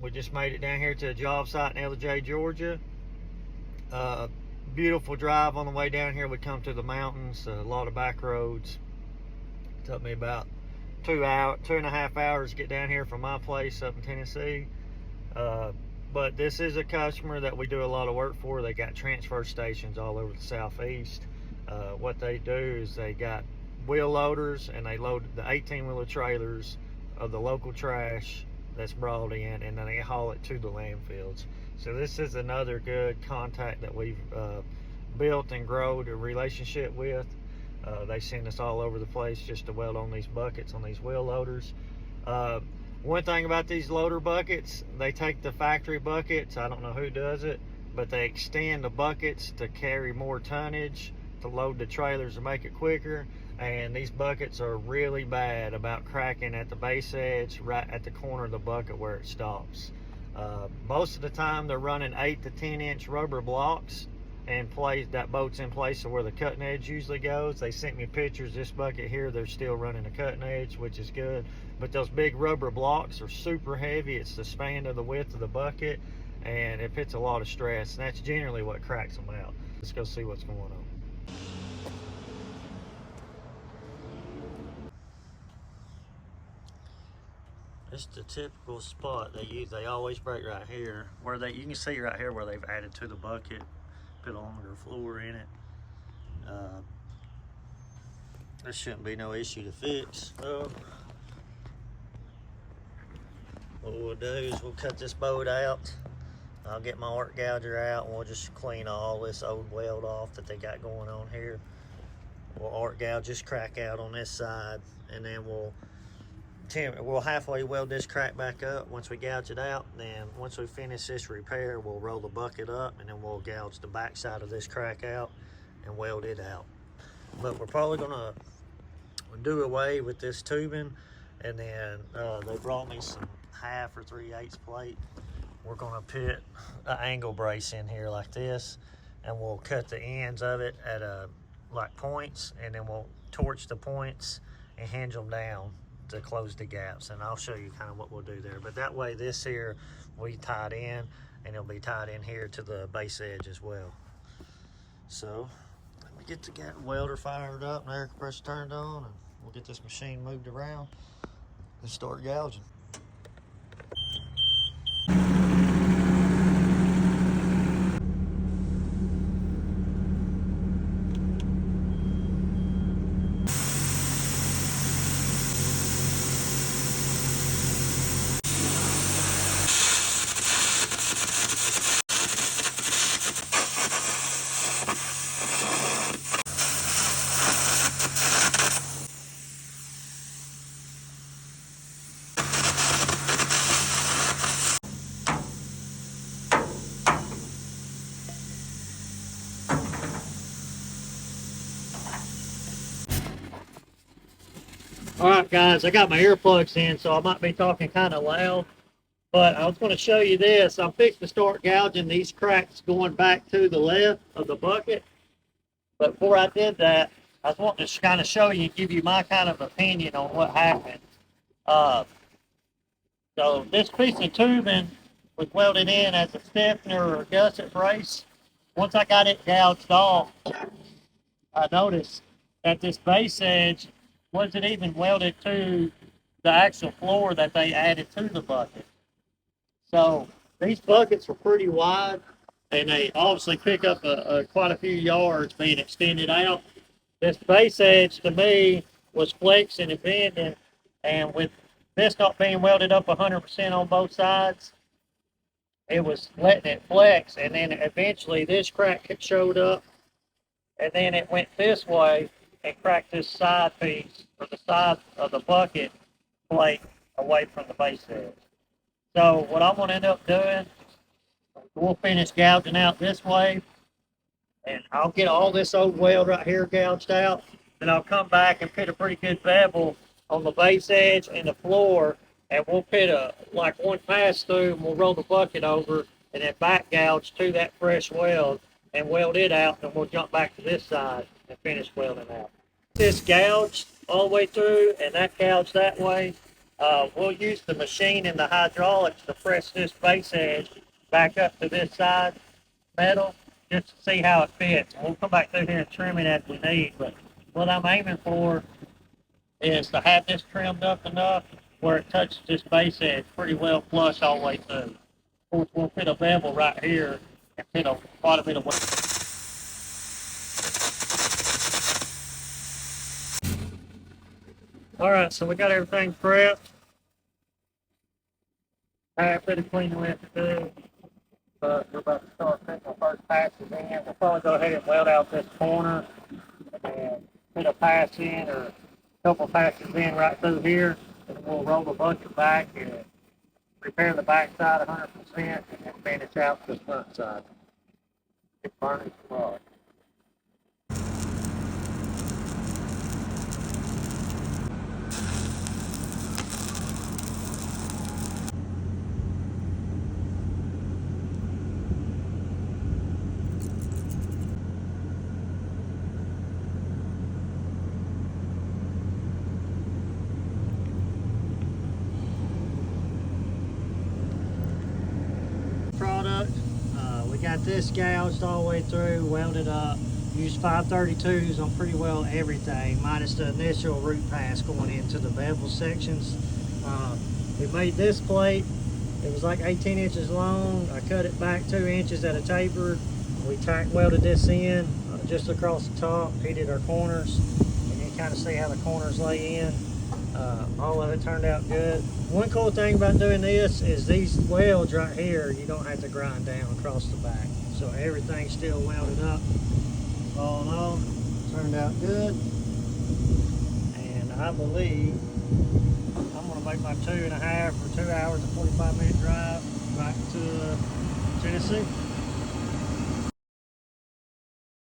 We just made it down here to a job site in LJ, Georgia. Beautiful drive on the way down here. We come to the mountains, a lot of back roads. It took me about 2.5 hours to get down here from my place up in Tennessee. But this is a customer that we do a lot of work for. They got transfer stations all over the southeast. What they do is they got wheel loaders, and they load the 18-wheeler trailers of the local trash that's brought in, and then they haul it to the landfills. So this is another good contact that we've built and grown a relationship with. They send us all over the place just to weld on these buckets, on these wheel loaders. One thing about these loader buckets, they take the factory buckets, I don't know who does it, but they extend the buckets to carry more tonnage, to load the trailers to make it quicker. And these buckets are really bad about cracking at the base edge, right at the corner of the bucket where it stops. Most of the time they're running 8 to 10 inch rubber blocks and that bolts in place of where the cutting edge usually goes. They sent me pictures. This bucket here, they're still running a cutting edge, which is good. But those big rubber blocks are super heavy. It's the span of the width of the bucket, and it puts a lot of stress, and that's generally what cracks them out. Let's go see what's going on. It's the typical spot they use. They always break right here, where you can see right here where they've added to the bucket, put a longer floor in it. This shouldn't be no issue to fix. So what we'll do is we'll cut this bolt out. I'll get my arc gouger out, and we'll just clean all this old weld off that they got going on here. We'll arc gouge this crack out on this side, and then we'll halfway weld this crack back up. Once we gouge it out, then once we finish this repair, we'll roll the bucket up, and then we'll gouge the back side of this crack out and weld it out. But we're probably gonna do away with this tubing, and then they brought me some 1/2 or 3/8 plate. We're gonna put an angle brace in here like this, and we'll cut the ends of it at like points, and then we'll torch the points and hinge them down to close the gaps. And I'll show you kind of what we'll do there. But that way this here we tied in, and it'll be tied in here to the base edge as well. So let me get the welder fired up and air compressor turned on, and we'll get this machine moved around and start gouging. All right, guys, I got my earplugs in, so I might be talking kind of loud, but I was going to show you this. I'm fixing to start gouging these cracks going back to the left of the bucket. But before I did that, I was wanting to kind of show you and give you my kind of opinion on what happened. So this piece of tubing was welded in as a stiffener or a gusset brace. Once I got it gouged off, I noticed that this base edge wasn't even welded to the actual floor that they added to the bucket. So these buckets were pretty wide, and they obviously pick up quite a few yards being extended out. This base edge to me was flexing and bending, and with this not being welded up 100% on both sides, it was letting it flex, and then eventually this crack showed up, and then it went this way and cracked this side piece, or the side of the bucket plate, away from the base edge. So what I'm going to end up doing, we'll finish gouging out this way, and I'll get all this old weld right here gouged out, then I'll come back and put a pretty good bevel on the base edge and the floor, and we'll put like one pass through, and we'll roll the bucket over, and then back gouge to that fresh weld and weld it out, and we'll jump back to this side and finish welding out. This gouged all the way through, and that gouged that way. We'll use the machine and the hydraulics to press this base edge back up to this side metal just to see how it fits. We'll come back through here and trim it as we need, but what I'm aiming for is to have this trimmed up enough where it touches this base edge pretty well flush all the way through. Of course, we'll fit a bevel right here and fit quite a bit of weight. All right, so we got everything prepped. I have pretty clean left to do, but we're about to start putting the first passes in. We'll probably go ahead and weld out this corner and put a pass in or a couple passes in right through here, and we'll roll the bucket back and repair the back side 100% and then finish out the front side. It's burning rod. Product. We got this gouged all the way through, welded up. Used 532s on pretty well everything, minus the initial root pass going into the bevel sections. We made this plate. It was like 18 inches long. I cut it back 2 inches at a taper. We tack welded this in just across the top, heated our corners, and you kind of see how the corners lay in. All of it turned out good. One cool thing about doing this is these welds right here, you don't have to grind down across the back. So everything's still welded up. All in all, turned out good. And I believe I'm gonna make my 2.5 or 2 hours and 45-minute drive back to Tennessee.